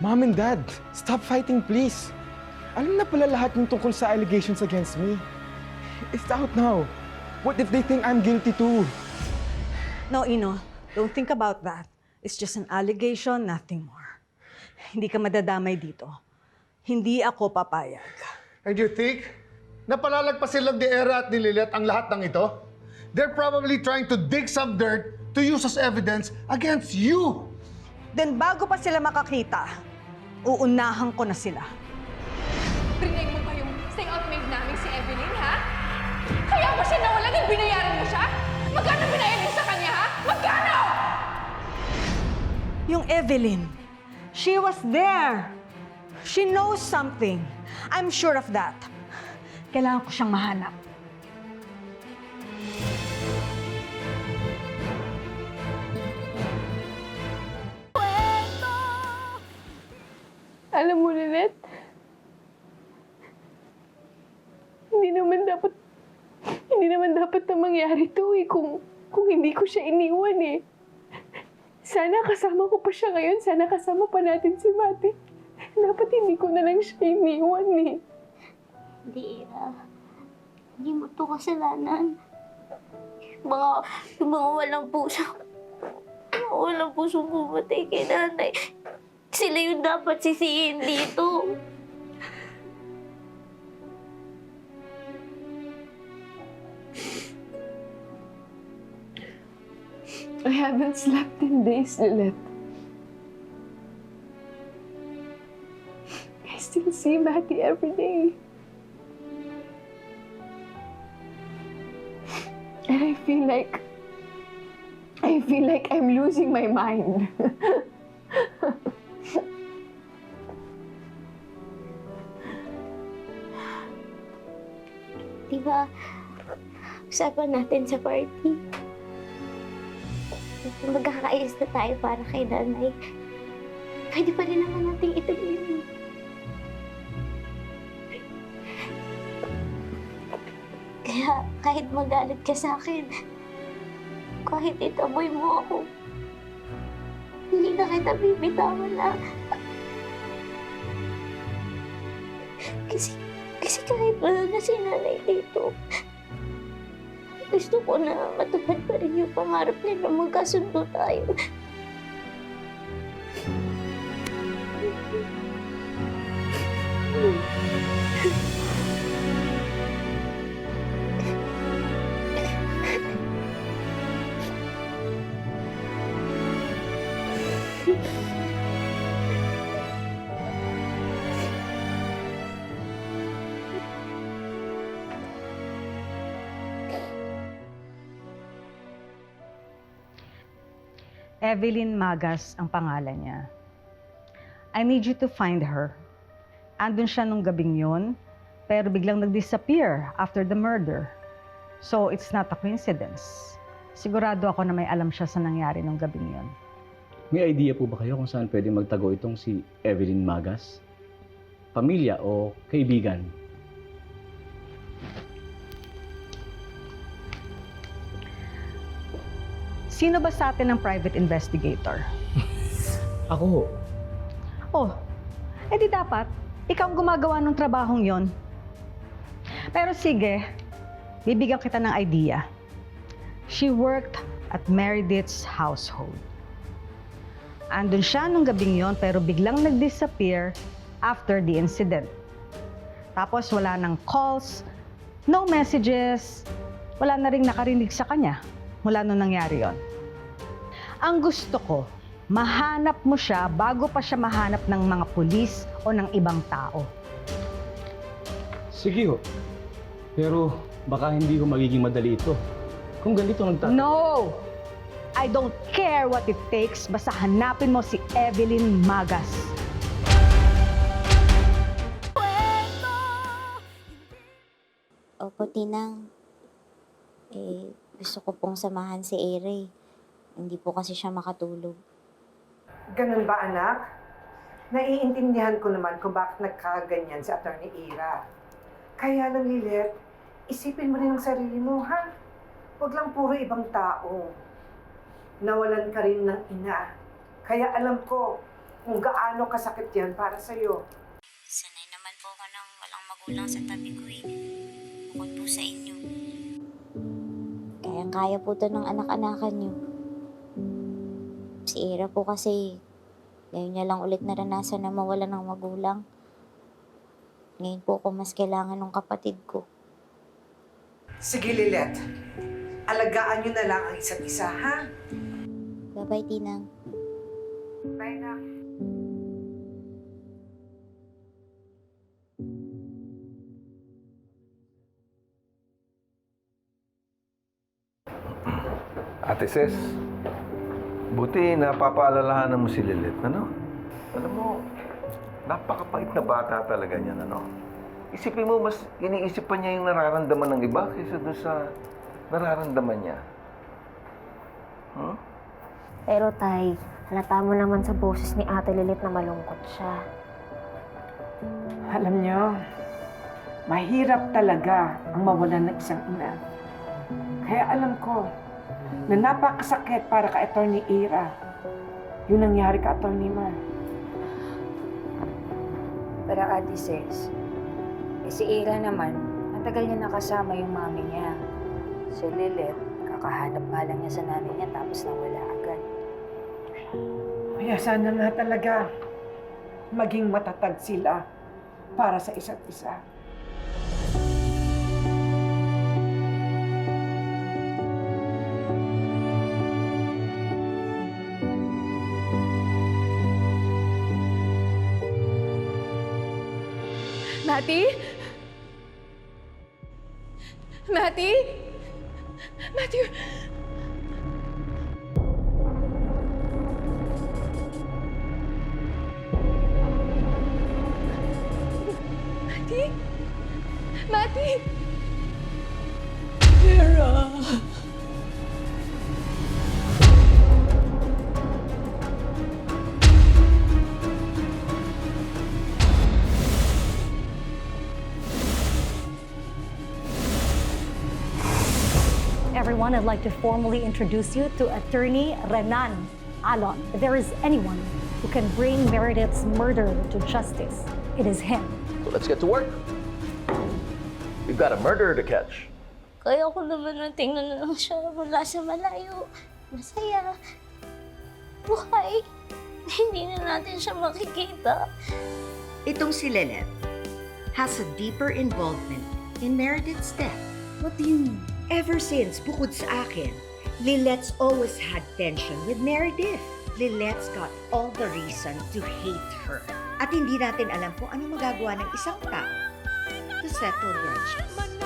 Mom and Dad, stop fighting please. Alam na pala lahat yung tungkol sa allegations against me. It's out now. What if they think I'm guilty too? No, Ino. Don't think about that. It's just an allegation, nothing more. Hindi ka madadamay dito. Hindi ako papayag. And you think na palalagpasin lang ni Era at ni Lilith ang lahat ng ito? They're probably trying to dig some dirt to use as evidence against you! Then bago pa sila makakita, uunahan ko na sila. Rinig mo ba yung stay out maid namin si Evelyn, ha? Kaya ba siya nawalan at binayaran mo siya? Magkano binayaran mo sa kanya, ha? Magkano? Yung Evelyn, she was there. She knows something. I'm sure of that. Kailangan ko siyang mahanap. Alam mo, Lynette, hindi naman dapat na mangyari to eh, kung hindi ko siya iniwan eh. Sana kasama ko pa siya ngayon, sana kasama pa natin si Mati. Dapat hindi ko na lang siya iniwan eh. Hindi, Ira. Hindi mo to kasalanan. Yung mga walang pusong pumatay kay nanay. Sila yung dapat sisihin dito. I haven't slept in days, Lilith. I still see Matty every day. And I feel like I'm losing my mind. Diba, usapan natin sa party. Magkakaayos na tayo para kay nanay. Pwede pa rin naman natin ituloy yun. Kaya kahit magalit ka sa akin, kahit itaboy mo ako, hindi na kita bibitawan na. Kasi kahit wala na si nanay dito, gusto ko na matupad pa rin yung pangarap niya na magkasundo tayo. Evelyn Magas ang pangalan niya. I need you to find her. Andun siya nung gabing yun, pero biglang nag-disappear after the murder. So, it's not a coincidence. Sigurado ako na may alam siya sa nangyari nung gabing yun. May idea po ba kayo kung saan pwede magtago itong si Evelyn Magas? Pamilya o kaibigan? Sino ba sa atin ang private investigator? Ako. Oh, edi dapat, ikaw ang gumagawa ng trabahong yon. Pero sige, bibigyan kita ng idea. She worked at Meredith's household. Andun siya nung gabing yon pero biglang nag-disappear after the incident. Tapos wala nang calls, no messages, wala na ring nakarinig sa kanya mula nung nangyari yon. Ang gusto ko, mahanap mo siya bago pa siya mahanap ng mga pulis o ng ibang tao. Sige ho. Pero baka hindi ho magiging madali ito. Kung ganito No! I don't care what it takes, basta hanapin mo si Evelyn Magas. Opo, Tinang. Gusto ko pong samahan si Ere. Hindi po kasi siya makatulog. Ganun ba, anak? Naiintindihan ko naman kung bakit nagkaganyan si Atty. Ira. Kaya lang, Lilith, isipin mo rin ang sarili mo, ha? Huwag lang puro ibang tao. Nawalan ka rin ng ina. Kaya alam ko, kung gaano kasakit yan para sa'yo. Sanay naman po ako ng walang magulang sa tabi ko eh. Bukod po sa inyo. Kayang-kaya po to ng anak-anakan niyo. Si Ira po kasi, ngayon niya lang ulit naranasan na mawala ng magulang. Ngayon po ako mas kailangan ng kapatid ko. Sige, Lilet. Alagaan nyo na lang ang isa't isa, ha? Bye-bye, Tinang. Bye na. Ate Ses, buti napapaalalahanan mo si Lilit, ano? Alam mo, napakapait na bata talaga niyan, ano? Isipin mo, mas iniisip pa niya yung nararamdaman ng iba kaysa doon sa nararamdaman niya. Huh? Pero tay, halata mo naman sa boses ni Ate Lilit na malungkot siya. Alam nyo, mahirap talaga ang mawalan ng isang ina. Kaya alam ko na napakasakit para ka Attorney Ira. Yung nangyari ka Attorney Mar. Pero Ate Ses, si Ira naman, matagal niya nakasama yung mami niya. Si Lilet, kakahanap nga lang niya sa nanay niya tapos nawala agad. Kaya sana nga talaga maging matatag sila para sa isa't isa. Matty? Matty? Matty? Matty? Matty? Vera! Everyone, I'd like to formally introduce you to Attorney Renan Alon. If there is anyone who can bring Meredith's murder to justice, it is him. So let's get to work. We've got a murderer to catch. Kaya ko naman na tingnan na lang siya mula sa malayo. Masaya. Buhay. Hindi na natin siya makikita. Itong si Lilet has a deeper involvement in Meredith's death. What do you mean? Ever since, bukod sa akin, Lilet's always had tension with Meredith. Lilet's got all the reason to hate her. At hindi natin alam kung ano magagawa ng isang tao to settle grudges.